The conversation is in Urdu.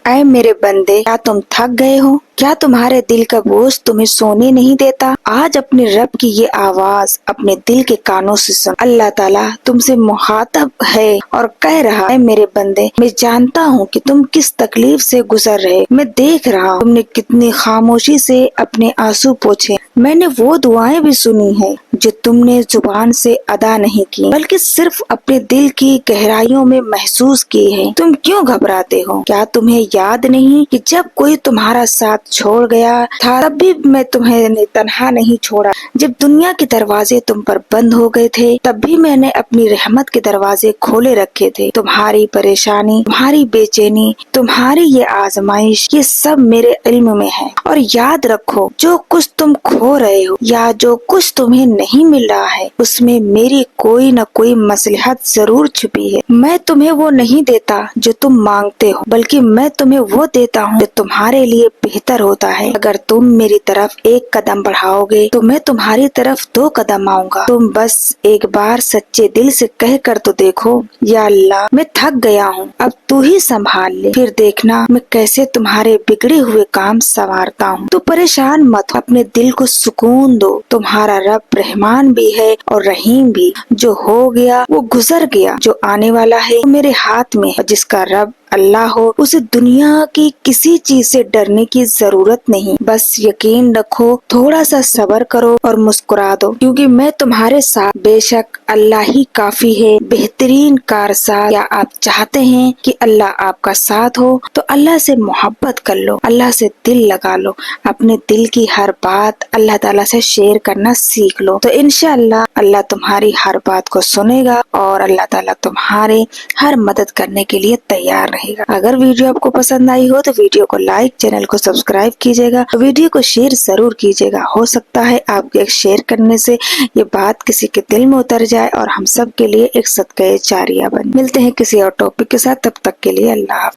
اے میرے بندے، کیا تم تھک گئے ہو؟ کیا تمہارے دل کا بوجھ تمہیں سونے نہیں دیتا؟ آج اپنے رب کی یہ آواز اپنے دل کے کانوں سے سن۔ اللہ تعالیٰ تم سے مخاطب ہے اور کہہ رہا ہے، میرے بندے، میں جانتا ہوں کہ تم کس تکلیف سے گزر رہے، میں دیکھ رہا ہوں تم نے کتنی خاموشی سے اپنے آنسو پوچھے۔ میں نے وہ دعائیں بھی سنی ہیں جو تم نے زبان سے ادا نہیں کی، بلکہ صرف اپنے دل کی گہرائیوں میں محسوس کی ہے۔ تم کیوں گھبراتے ہو؟ کیا تمہیں یاد نہیں کہ جب کوئی تمہارا ساتھ چھوڑ گیا تھا تب بھی میں تمہیں تنہا نہیں چھوڑا؟ جب دنیا کے دروازے تم پر بند ہو گئے تھے تب بھی میں نے اپنی رحمت کے دروازے کھولے رکھے تھے۔ تمہاری پریشانی، تمہاری بے چینی، تمہاری یہ آزمائش، یہ سب میرے علم میں ہے۔ اور یاد رکھو، جو کچھ تم کھو رہے ہو یا جو کچھ تمہیں نہیں مل رہا ہے، اس میں میری کوئی نہ کوئی مصلحت ضرور چھپی ہے۔ میں تمہیں وہ نہیں دیتا جو تم مانگتے ہو، بلکہ میں تمہیں وہ دیتا ہوں جو تمہارے لیے بہتر ہوتا ہے۔ اگر تم میری طرف ایک قدم بڑھاؤ گے تو میں تمہاری طرف 2 قدم آؤں گا۔ تم بس ایک بار سچے دل سے کہہ کر تو دیکھو، یا اللہ میں تھک گیا ہوں، اب تو ہی سنبھال لے، پھر دیکھنا میں کیسے تمہارے بگڑے ہوئے کام سنوارتا ہوں۔ تو پریشان مت ہو، اپنے دل کو سکون دو، تمہارا رب رحمان بھی ہے اور رحیم بھی۔ جو ہو گیا وہ گزر گیا، جو آنے والا ہے وہ میرے ہاتھ میں ہے۔ جس کا رب اللہ ہو اسے دنیا کی کسی چیز سے ڈرنے کی ضرورت نہیں۔ بس یقین رکھو، تھوڑا سا صبر کرو اور مسکرا دو، کیونکہ میں تمہارے ساتھ۔ بے شک اللہ ہی کافی ہے، بہترین کارساز۔ کیا آپ چاہتے ہیں کہ اللہ آپ کا ساتھ ہو تو اللہ سے محبت کر لو، اللہ سے دل لگا لو، اپنے دل کی ہر بات اللہ تعالیٰ سے شیئر کرنا سیکھ لو، تو انشاءاللہ اللہ تمہاری ہر بات کو سنے گا اور اللہ تعالیٰ تمہارے ہر مدد کرنے کے لیے تیار رہے گا۔ اگر ویڈیو آپ کو پسند آئی ہو تو ویڈیو کو لائک، چینل کو سبسکرائب کیجیے گا، ویڈیو کو شیئر ضرور کیجیے گا۔ ہو سکتا ہے آپ کے شیئر کرنے سے یہ بات کسی کے دل میں اتر جائے اور ہم سب کے لیے ایک صدقہ جاریہ بنے۔ ملتے ہیں کسی اور ٹاپک کے ساتھ، تب تک کے لیے اللہ حافظ۔